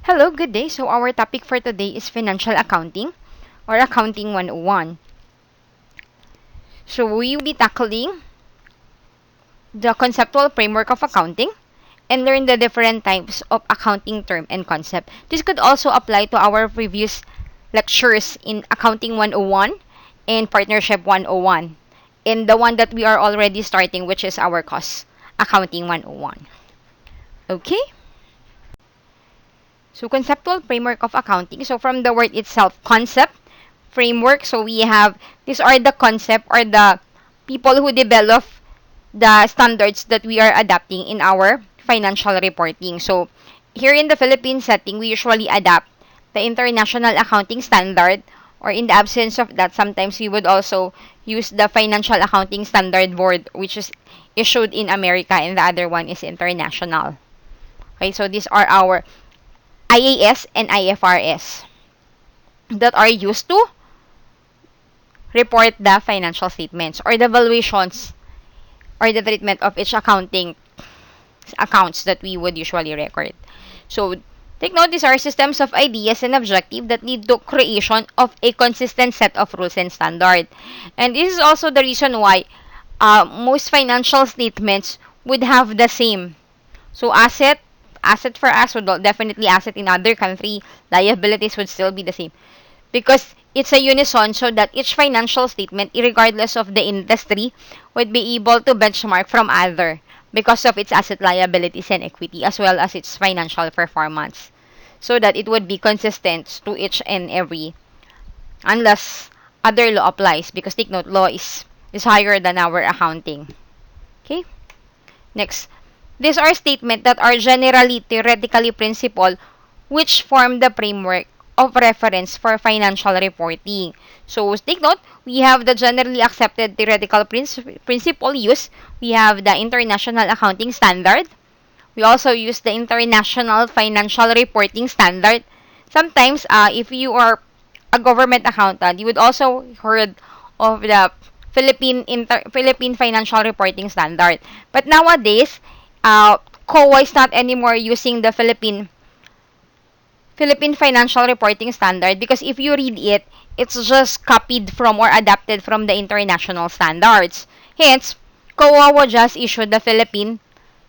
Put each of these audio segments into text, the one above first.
Hello, good day. So our topic for today is financial accounting or accounting 101. So we will be tackling the conceptual framework of accounting and learn the different types of accounting term and concept. This could also apply to our previous lectures in accounting 101 and partnership 101 and the one that we are already starting, which is our cost accounting 101. Okay? So conceptual framework of accounting. So from the word itself, concept, framework. So we have, these are the concept or the people who develop the standards that we are adapting in our financial reporting. So here in the Philippine setting, we usually adapt the International Accounting Standard, or in the absence of that, sometimes we would also use the Financial Accounting Standard Board, which is issued in America, and the other one is international. Okay, so these are our IAS and IFRS that are used to report the financial statements or the valuations or the treatment of each accounting accounts that we would usually record. So take note, these are systems of ideas and objectives that lead to creation of a consistent set of rules and standards. And this is also the reason why most financial statements would have the same. So asset for us would definitely asset in other country, liabilities would still be the same. Because it's a unison, so that each financial statement, regardless of the industry, would be able to benchmark from other because of its asset, liabilities, and equity, as well as its financial performance, so that it would be consistent to each and every, unless other law applies, because take note, law is higher than our accounting. Okay? Next, these are statements that are generally theoretically principle which form the framework of reference for financial reporting. So take note, we have the generally accepted theoretical principle use. We have the International Accounting Standard. We also use the International Financial Reporting Standard. Sometimes, if you are a government accountant, you would also heard of the Philippine Financial Reporting Standard. But nowadays, COA is not anymore using the Philippine Financial Reporting Standard, because if you read it, it's just copied from or adapted from the international standards. Hence, COA will just issue the Philippine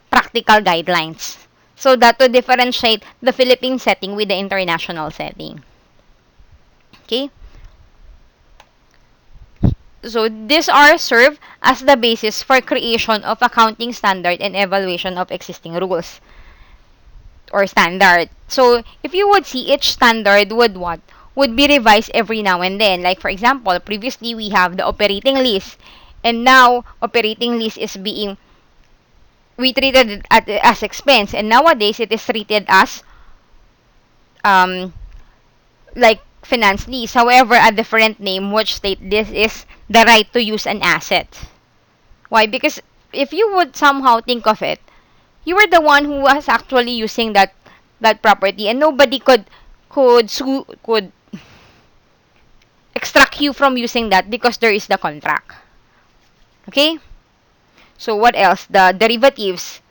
Practical Guidelines, so that to differentiate the Philippine setting with the international setting. Okay? So these are serve as the basis for creation of accounting standard and evaluation of existing rules or standard. So if you would see, each standard would be revised every now and then. Like for example, previously we have the operating list, and now operating list is being we treated it as expense, and nowadays it is treated as like finance lease. However, a different name which state this is the right to use an asset. Why? Because if you would somehow think of it, you were the one who was actually using that property, and nobody could extract you from using that because there is the contract. Okay? So what else? The derivatives,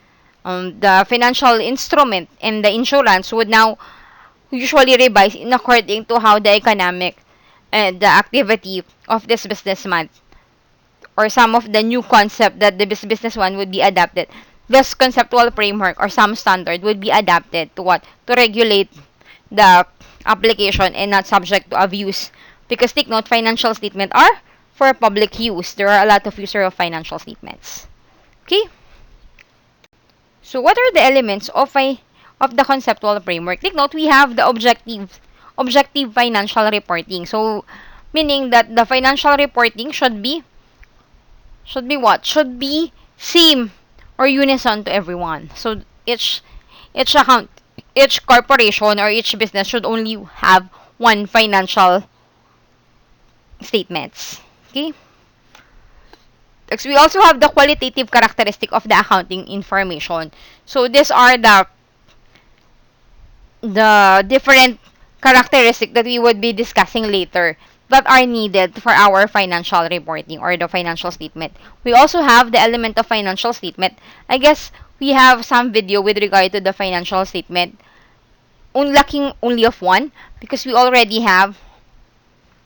the financial instrument, and the insurance would now usually revise in according to how the economic and the activity of this businessman, or some of the new concept that the business one would be adapted. This conceptual framework or some standard would be adapted to what? To regulate the application and not subject to abuse. Because take note, financial statements are for public use. There are a lot of user of financial statements. Okay? So what are the elements of the conceptual framework? Take note, we have the objective financial reporting. So meaning that the financial reporting should be what? Should be same or unison to everyone. So each corporation or each business should only have one financial statements. Okay? Next, we also have the qualitative characteristic of the accounting information. So these are the different characteristics that we would be discussing later that are needed for our financial reporting or the financial statement. We also have the element of financial statement. I guess we have some video with regard to the financial statement lacking only of one because we already have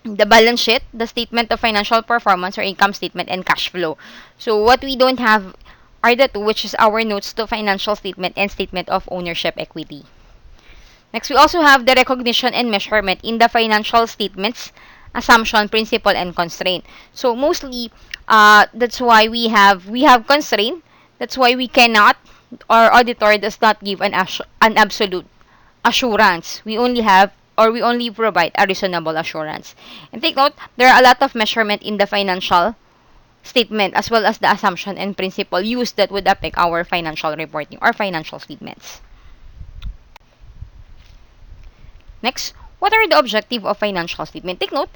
the balance sheet, the statement of financial performance or income statement, and cash flow. So what we don't have are the two, which is our notes to financial statement and statement of ownership equity. Next, we also have the recognition and measurement in the financial statements, assumption, principle, and constraint. So mostly, that's why we have constraint. That's why we cannot, our auditor does not give an absolute assurance. We only provide a reasonable assurance. And take note, there are a lot of measurement in the financial statement as well as the assumption and principle used that would affect our financial reporting or financial statements. Next, what are the objective of financial statement? Take note,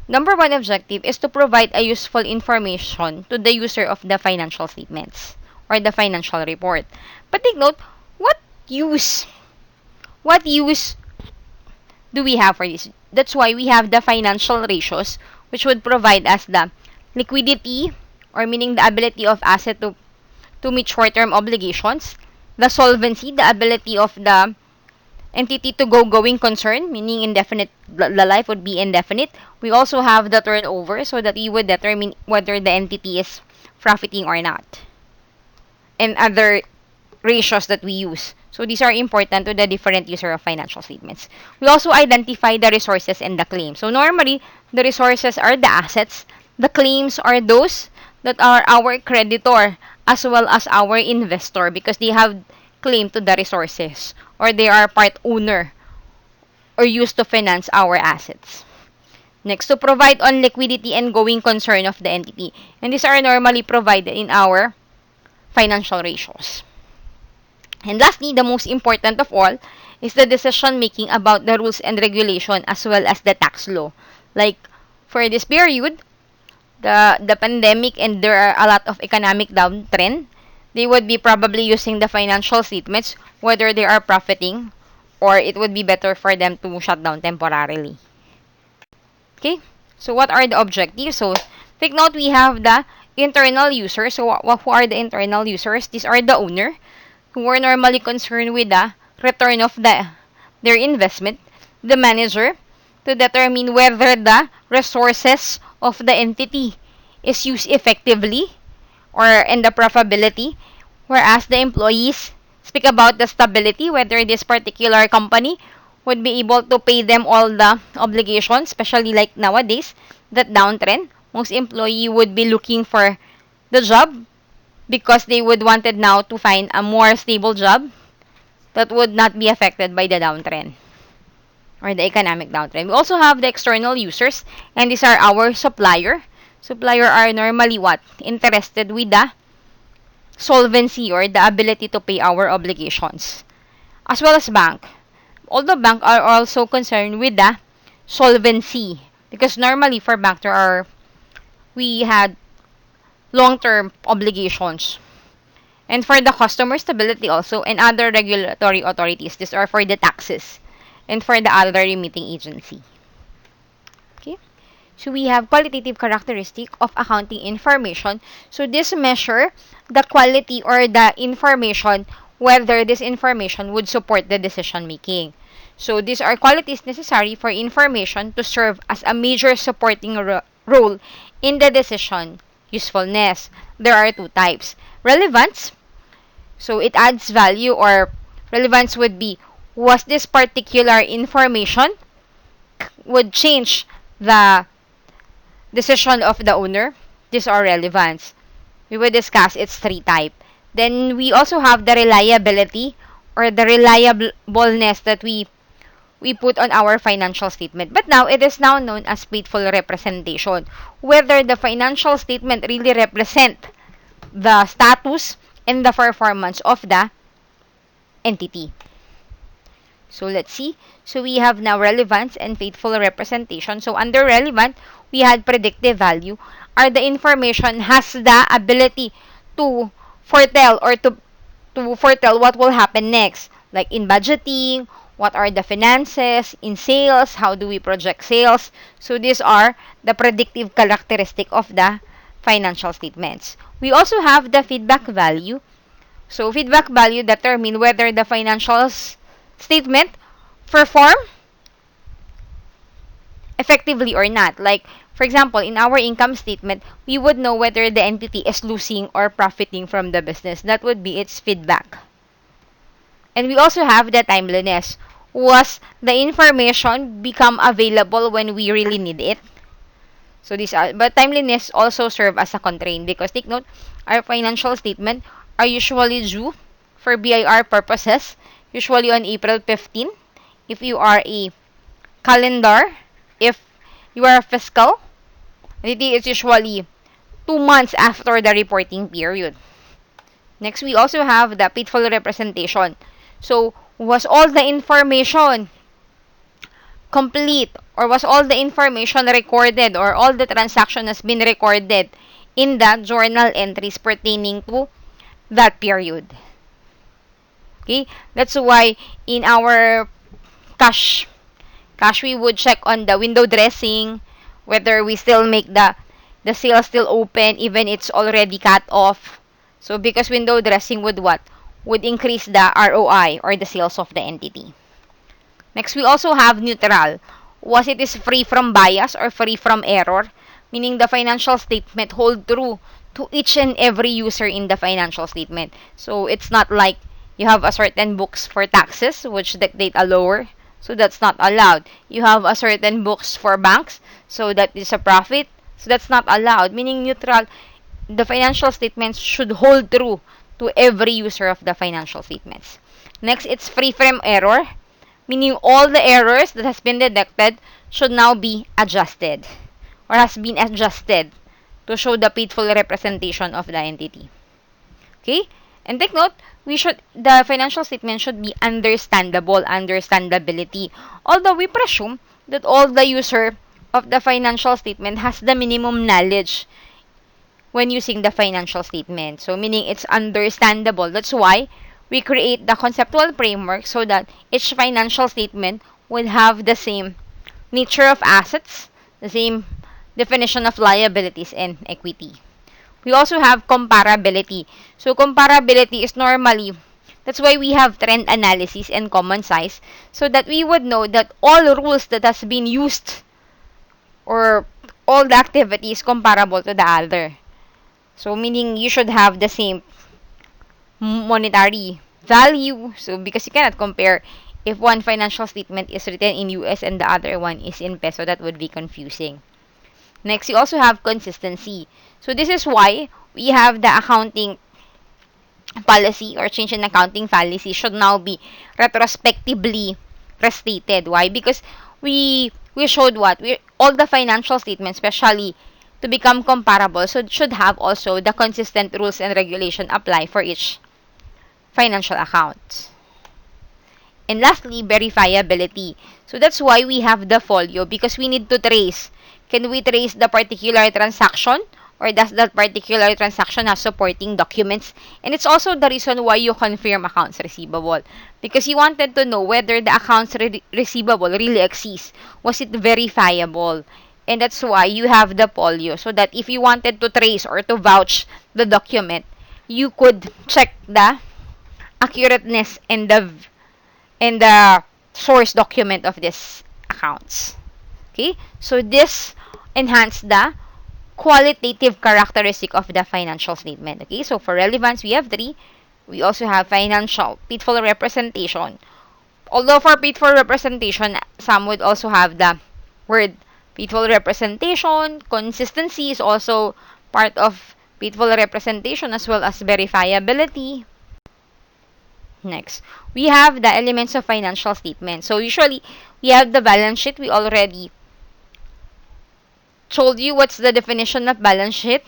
number one objective is to provide a useful information to the user of the financial statements or the financial report. But take note, what use what use do we have for this? That's why we have the financial ratios, which would provide us the liquidity, or meaning the ability of asset to meet short-term obligations, the solvency, the ability of the entity to go going concern, meaning indefinite, the life would be indefinite. We also have the turnover, so that we would determine whether the entity is profiting or not, and other ratios that we use. So these are important to the different user of financial statements. We also identify the resources and the claims. So normally, the resources are the assets. The claims are those that are our creditor as well as our investor because they have claim to the resources or they are part owner or used to finance our assets. Next, to provide on liquidity and going concern of the entity. And these are normally provided in our financial ratios. And lastly, the most important of all is the decision making about the rules and regulation as well as the tax law. Like for this period, the pandemic and there are a lot of economic downtrend, they would be probably using the financial statements whether they are profiting or it would be better for them to shut down temporarily. Okay, so what are the objectives? So take note, we have the internal users. So who are the internal users? These are the owner who are normally concerned with the return of their investment, the manager to determine whether the resources of the entity is used effectively or in the profitability, whereas the employees speak about the stability, whether this particular company would be able to pay them all the obligations, especially like nowadays, that downtrend, most employee would be looking for the job because they would wanted now to find a more stable job that would not be affected by the downtrend or the economic downtrend. We also have the external users, and these are our supplier. Supplier are normally what? Interested with the solvency or the ability to pay our obligations. As well as bank. Although bank are also concerned with the solvency because normally for bank we had long-term obligations. And for the customer stability also and other regulatory authorities, these are for the taxes and for the other remitting agency. Okay. So we have qualitative characteristic of accounting information. So this measure the quality or the information, whether this information would support the decision making. So these are qualities necessary for information to serve as a major supporting role in the decision usefulness. There are two types. Relevance. So it adds value, or relevance would be, was this particular information would change the decision of the owner? These are relevance. We will discuss its three type. Then we also have the reliability or the reliableness that we put on our financial statement. But now, it is now known as faithful representation. Whether the financial statement really represent the status and the performance of the entity. So let's see. So we have now relevance and faithful representation. So under relevant, we had predictive value. Are the information has the ability to foretell or to foretell what will happen next. Like in budgeting, what are the finances, in sales, how do we project sales. So these are the predictive characteristic of the financial statements. We also have the feedback value. So feedback value determine whether the financial statement perform effectively or not. Like, for example, in our income statement, we would know whether the entity is losing or profiting from the business. That would be its feedback. And we also have the timeliness. Was the information become available when we really need it? So these are, but timeliness also serve as a constraint because take note, our financial statement are usually due for BIR purposes, usually on April 15. If you are a calendar, if you are a fiscal, it is usually 2 months after the reporting period. Next, we also have the faithful representation. So, was all the information complete, or was all the information recorded, or all the transaction has been recorded in the journal entries pertaining to that period? Okay, that's why in our cash we would check on the window dressing, whether we still make the sale still open even it's already cut off. So because window dressing would what? Would increase the ROI or the sales of the entity. Next, we also have neutral. Was it is free from bias or free from error? Meaning the financial statement hold true to each and every user in the financial statement. So it's not like you have a certain books for taxes which dictate a lower. So that's not allowed. You have a certain books for banks. So that is a profit. So that's not allowed. Meaning neutral. The financial statements should hold true to every user of the financial statements. Next, it's free from error, meaning all the errors that has been detected should now be adjusted or has been adjusted to show the faithful representation of the entity. Okay? And take note, the financial statement should be understandability. Although we presume that all the user of the financial statement has the minimum knowledge when using the financial statement. So, meaning it's understandable. That's why we create the conceptual framework so that each financial statement will have the same nature of assets, the same definition of liabilities and equity. We also have comparability. So, comparability is normally, that's why we have trend analysis and common size, so that we would know that all rules that has been used or all the activity is comparable to the other. So, meaning you should have the same monetary value. So, because you cannot compare if one financial statement is written in US and the other one is in peso, that would be confusing. Next, you also have consistency. So, this is why we have the accounting policy or change in accounting policy should now be retrospectively restated. Why? Because we showed what? All the financial statements, especially to become comparable, so it should have also the consistent rules and regulation apply for each financial account. And lastly, verifiability. So that's why we have the folio, because we need to trace. Can we trace the particular transaction, or does that particular transaction have supporting documents? And it's also the reason why you confirm accounts receivable, because you wanted to know whether the accounts receivable really exists. Was it verifiable? And that's why you have the folio, so that if you wanted to trace or to vouch the document, you could check the accurateness and the source document of this accounts. Okay? So this enhance the qualitative characteristic of the financial statement. Okay? So for relevance, we have 3. We also have financial faithful representation. Although for faithful representation, some would also have the word faithful representation. Consistency is also part of faithful representation, as well as verifiability. Next, we have the elements of financial statement. So usually, we have the balance sheet. We already told you what's the definition of balance sheet.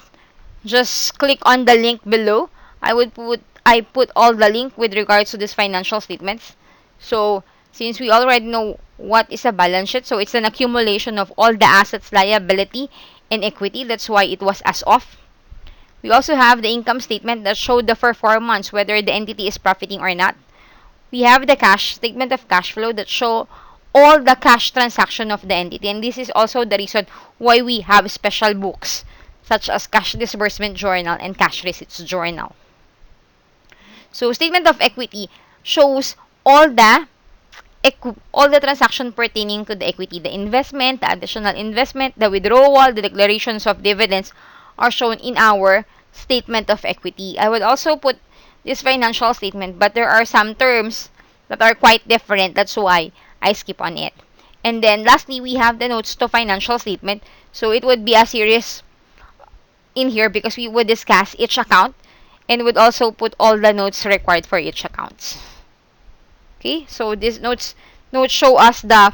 Just click on the link below. I put all the link with regards to these financial statements. So since we already know what is a balance sheet, so it's an accumulation of all the assets, liability, and equity. That's why it was as of. We also have the income statement that showed the performance, whether the entity is profiting or not. We have the cash statement of cash flow that show all the cash transaction of the entity. And this is also the reason why we have special books, such as cash disbursement journal and cash receipts journal. So statement of equity shows all the all the transaction pertaining to the equity, the investment, the additional investment, the withdrawal, the declarations of dividends are shown in our statement of equity. I would also put this financial statement, but there are some terms that are quite different. That's why I skip on it. And then lastly, we have the notes to financial statement. So it would be a series in here because we would discuss each account and would also put all the notes required for each account. Okay, so these notes show us the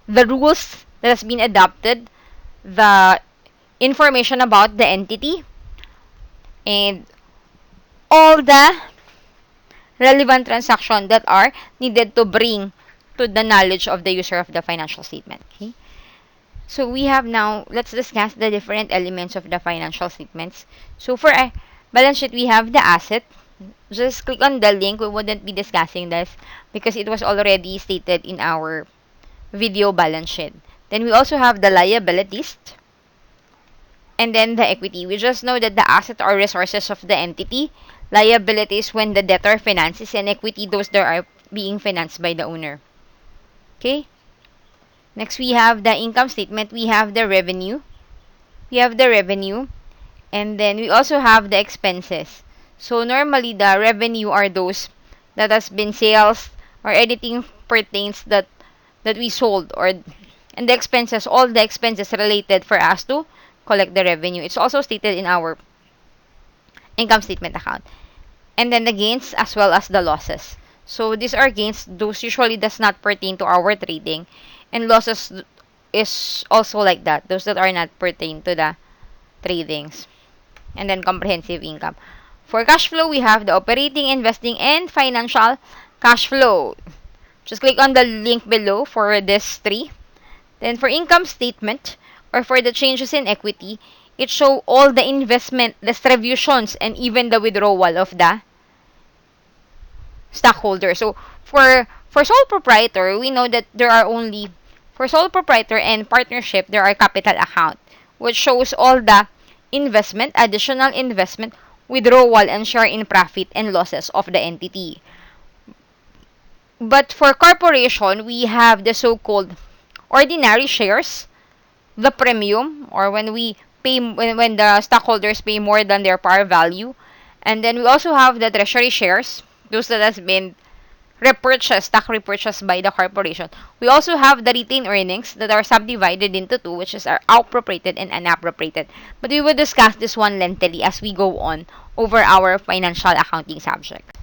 rules that has been adopted, the information about the entity, and all the relevant transactions that are needed to bring to the knowledge of the user of the financial statement. Okay, so we have now, let's discuss the different elements of the financial statements. So for a balance sheet, we have the asset. Just click on the link. We wouldn't be discussing this because it was already stated in our video balance sheet. Then we also have the liabilities and then the equity. We just know that the asset are resources of the entity, liabilities when the debtor finances, and equity those that are being financed by the owner. Okay? Next, we have the income statement. We have the revenue. And then we also have the expenses. So normally the revenue are those that has been sales or anything pertains that we sold, or and the expenses, all the expenses related for us to collect the revenue. It's also stated in our income statement account. And then the gains as well as the losses. So these are gains, those usually does not pertain to our trading, and losses is also like that, those that are not pertain to the tradings. And then comprehensive income. For cash flow, we have the operating, investing, and financial cash flow. Just click on the link below for this three. Then for income statement, or for the changes in equity, it shows all the investment distributions and even the withdrawal of the stockholder. So for sole proprietor, we know that there are only, for sole proprietor and partnership, there are capital account, which shows all the investment, additional investment, withdrawal, and share in profit and losses of the entity. But for corporation, we have the so-called ordinary shares, the premium, or when we pay, when the stockholders pay more than their par value, and then we also have the treasury shares, those that has been repurchased, stock repurchased by the corporation. We also have the retained earnings that are subdivided into two, which is our appropriated and unappropriated. But we will discuss this one lengthily as we go on over our financial accounting subject.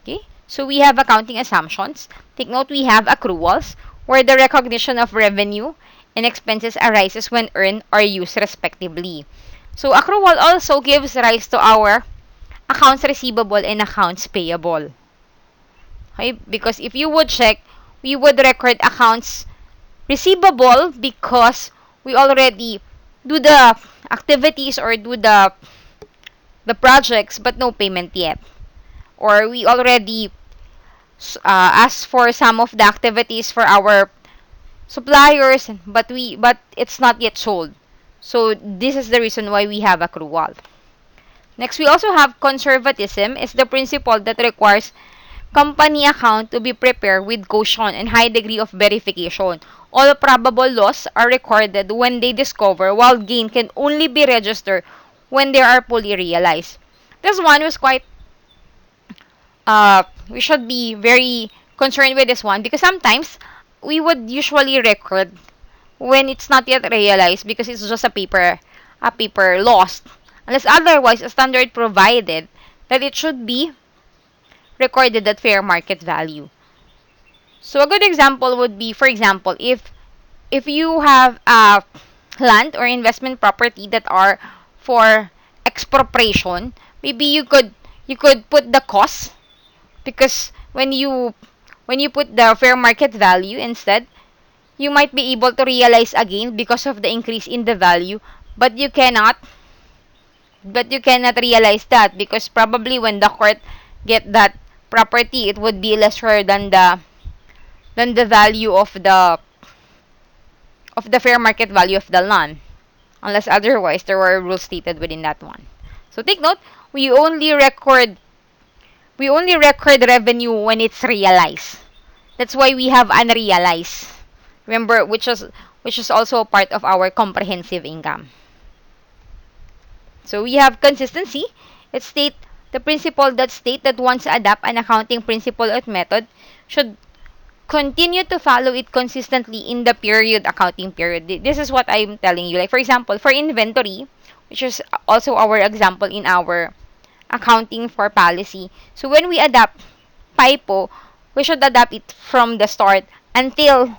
Okay, so we have accounting assumptions. Take note, we have accruals, where the recognition of revenue and expenses arises when earned or used respectively. So accrual also gives rise to our accounts receivable and accounts payable. Okay, because if you would check, we would record accounts receivable because we already do the activities or do the projects but no payment yet. Or we already ask for some of the activities for our suppliers, but it's not yet sold. So this is the reason why we have accrual. Next, we also have conservatism, is the principle that requires company account to be prepared with caution and high degree of verification. All probable loss are recorded when they discover, while gain can only be registered when they are fully realized. This one was quite, we should be very concerned with this one because sometimes we would usually record when it's not yet realized because it's just a paper lost. Unless otherwise, a standard provided that it should be recorded at fair market value. So a good example would be, for example, if you have a land or investment property that are for expropriation, maybe you could put the cost, because when you put the fair market value instead, you might be able to realize again because of the increase in the value, but you cannot realize that because probably when the court get that property, it would be lesser than the value of the fair market value of the land, unless otherwise there were rules stated within that one. So take note, we only record revenue when it's realized. That's why we have unrealized. Remember, which is also a part of our comprehensive income. So we have consistency. It state the principle that state that once adapt an accounting principle or method should continue to follow it consistently in the period accounting period. This is what I'm telling you. Like for example, for inventory, which is also our example in our accounting for policy. So when we adapt FIFO, we should adapt it from the start until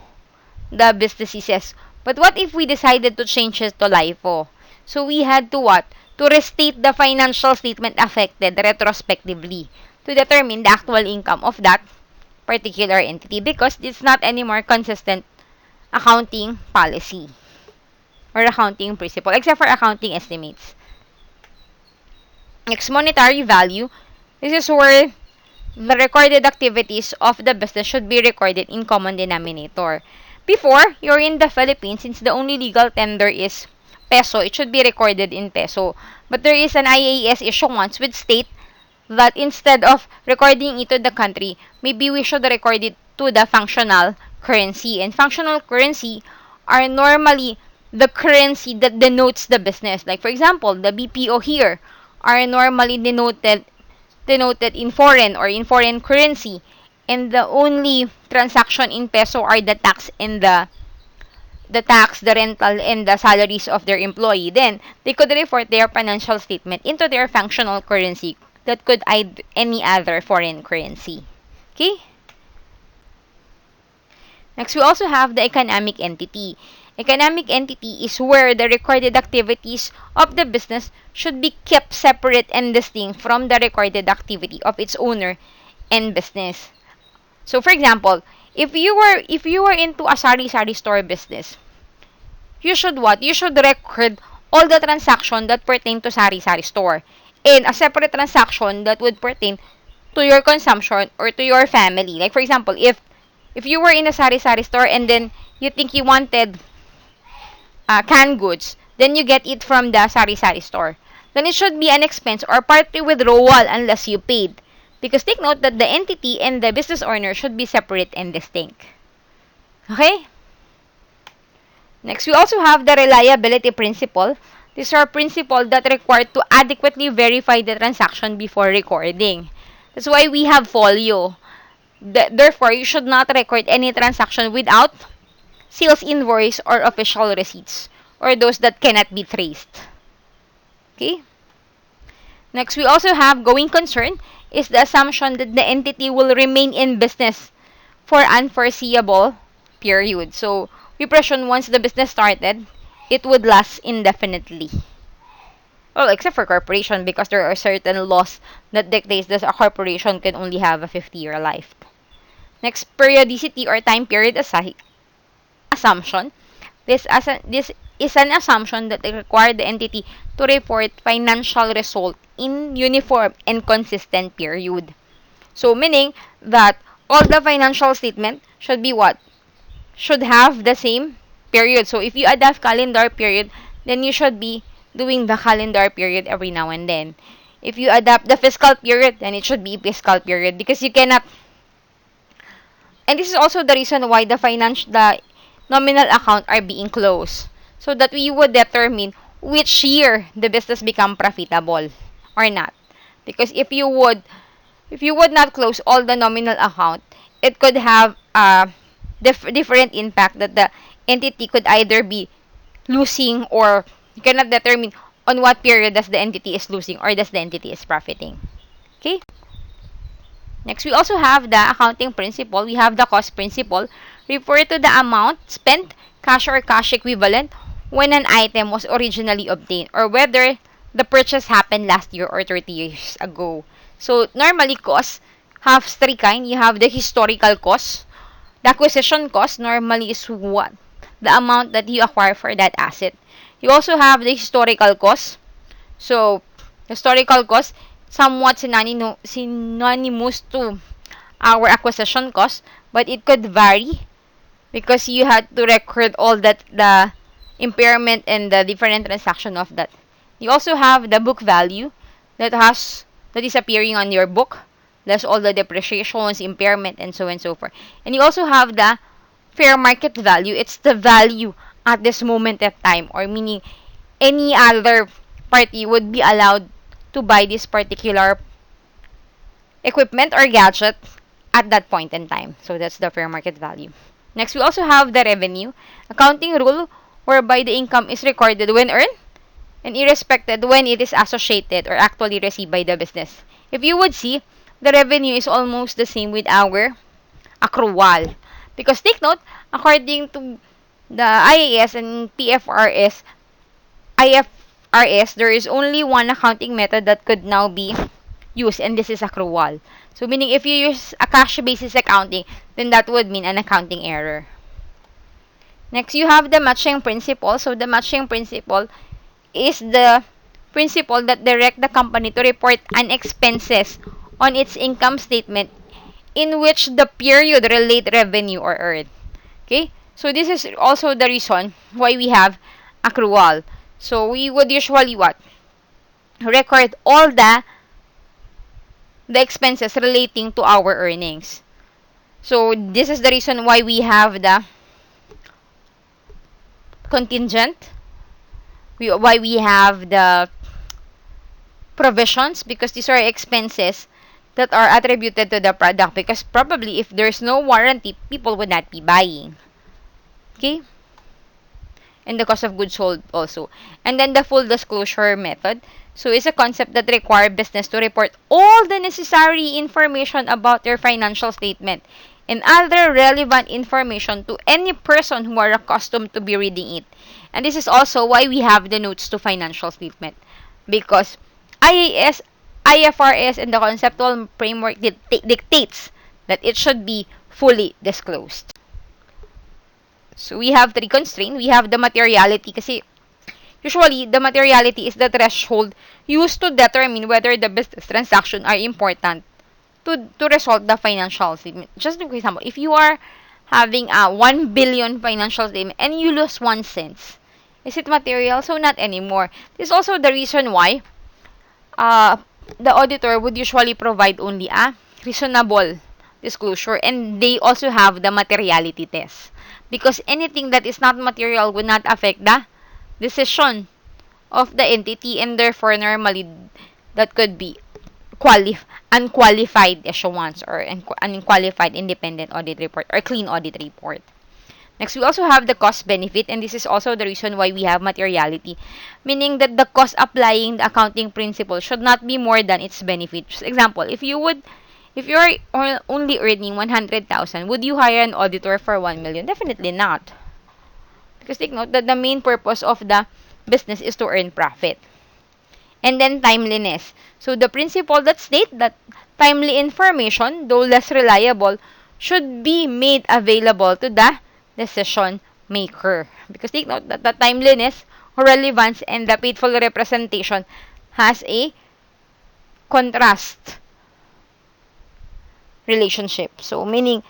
the business ceases. But what if we decided to change it to LIFO? So we had to what? To restate the financial statement affected retrospectively to determine the actual income of that particular entity because it's not anymore consistent accounting policy or accounting principle except for accounting estimates. Next, monetary value. This is where the recorded activities of the business should be recorded in common denominator. Before, you're in the Philippines, since the only legal tender is peso, it should be recorded in peso. But there is an IAS issuance which state that instead of recording it to the country, maybe we should record it to the functional currency. And functional currency are normally the currency that denotes the business. Like for example, the BPO here are normally denoted in foreign or in foreign currency, and the only transaction in peso are the tax and the tax, the rental, and the salaries of their employee. Then they could report their financial statement into their functional currency that could add any other foreign currency. Okay? Next, we also have the economic entity. Economic entity is where the recorded activities of the business should be kept separate and distinct from the recorded activity of its owner and business. So, for example, if you were into a sari-sari store business, you should what? You should record all the transaction that pertain to sari-sari store and a separate transaction that would pertain to your consumption or to your family. Like for example, if you were in a sari-sari store and then you think you wanted canned goods, then you get it from the sari-sari store. Then it should be an expense or partly withdrawal unless you paid. Because take note that the entity and the business owner should be separate and distinct. Okay? Next, we also have the reliability principle. These are principles that require to adequately verify the transaction before recording. That's why we have folio. Therefore, you should not record any transaction without sales invoice or official receipts or those that cannot be traced. Okay? Next, we also have going concern is the assumption that the entity will remain in business for unforeseeable period. So, we presume once the business started, it would last indefinitely. Well, except for corporation because there are certain laws that dictates that a corporation can only have a 50-year life. Next, periodicity or time period assumption. This is an assumption that requires the entity to report financial result in uniform and consistent period. So, meaning that all the financial statement should be what? Should have the same period. So, if you adapt calendar period, then you should be doing the calendar period every now and then. If you adapt the fiscal period, then it should be fiscal period because you cannot. And this is also the reason why the nominal account are being closed, so that we would determine which year the business become profitable or not. Because if you would not close all the nominal account, it could have a different impact that the entity could either be losing or you cannot determine on what period does the entity is losing or does the entity is profiting. Okay? Next, we also have the accounting principle. We have the cost principle. Refer to the amount spent, cash or cash equivalent, when an item was originally obtained or whether the purchase happened last year or 30 years ago. So, normally, costs have three kinds. You have the historical cost. The acquisition cost normally is what? The amount that you acquire for that asset. You also have the historical cost. So, historical cost somewhat synonymous to our acquisition cost, but it could vary because you had to record all that the impairment and the different transaction of that. You also have the book value that is appearing on your book. less all the depreciations, impairment, and so on and so forth. And you also have the fair market value. It's the value at this moment of time, or meaning any other party would be allowed to buy this particular equipment or gadget at that point in time. So that's the fair market value. Next, we also have the revenue, accounting rule whereby the income is recorded when earned and irrespective when it is associated or actually received by the business. If you would see, the revenue is almost the same with our accrual. Because take note, according to the IAS and IFRS, there is only one accounting method that could now be used, and this is accrual. So, meaning if you use a cash basis accounting, then that would mean an accounting error. Next, you have the matching principle. So, the matching principle is the principle that direct the company to report an expenses on its income statement in which the period relate revenue or earned. Okay? So, this is also the reason why we have accrual. So, we would usually what? Record all the expenses relating to our earnings. So, this is the reason why we have the contingent, why we have the provisions, because these are expenses that are attributed to the product, because probably if there's no warranty, people would not be buying. Okay? And the cost of goods sold also. And then the full disclosure method. So, it's a concept that requires business to report all the necessary information about their financial statement and other relevant information to any person who are accustomed to be reading it. And this is also why we have the notes to financial statement. Because IAS, IFRS, and the conceptual framework dictates that it should be fully disclosed. So, we have three constraints. We have the materiality, kasi usually, the materiality is the threshold used to determine whether the business transactions are important to resolve the financial statement. Just for example, if you are having a 1 billion financial statement and you lose 1 cent, is it material? So, not anymore. This is also the reason why the auditor would usually provide only a reasonable disclosure, and they also have the materiality test. Because anything that is not material would not affect the decision of the entity, and therefore normally that could be unqualified issuance or unqualified independent audit report or clean audit report. Next, we also have the cost benefit, and this is also the reason why we have materiality, meaning that the cost applying the accounting principle should not be more than its benefit. For example, if you're only earning 100,000, would you hire an auditor for 1 million? Definitely not. Because take note that the main purpose of the business is to earn profit. And then timeliness. So, the principle that states that timely information, though less reliable, should be made available to the decision maker. Because take note that the timeliness, relevance, and the faithful representation has a contrast relationship. So, meaning,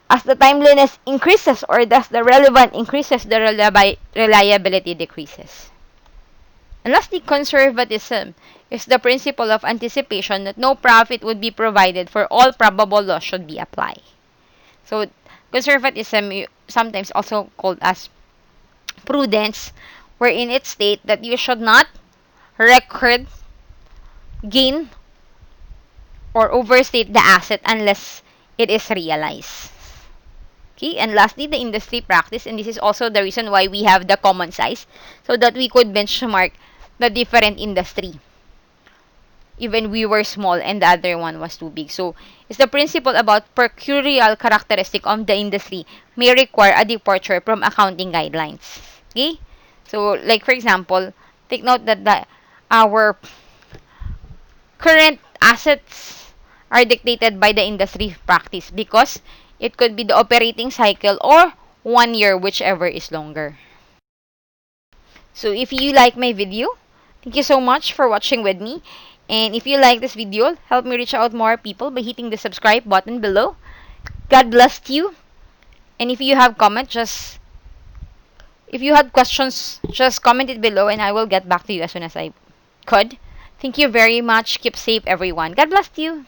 as the timeliness increases or as the relevance increases, the reliability decreases. And lastly, conservatism is the principle of anticipation that no profit would be provided for all probable loss should be applied. So, conservatism, sometimes also called as prudence, wherein it states that you should not record gain or overstate the asset unless it is realized. Okay, and lastly, the industry practice, and this is also the reason why we have the common size, so that we could benchmark the different industry. Even we were small and the other one was too big. So, it's the principle about peculiar characteristic of the industry may require a departure from accounting guidelines. Okay? So, like for example, take note that our current assets are dictated by the industry practice because it could be the operating cycle or 1 year, whichever is longer. So, if you like my video, thank you so much for watching with me. And if you like this video, help me reach out more people by hitting the subscribe button below. God bless you. And if you have if you had questions, just comment it below and I will get back to you as soon as I could. Thank you very much. Keep safe, everyone. God bless you.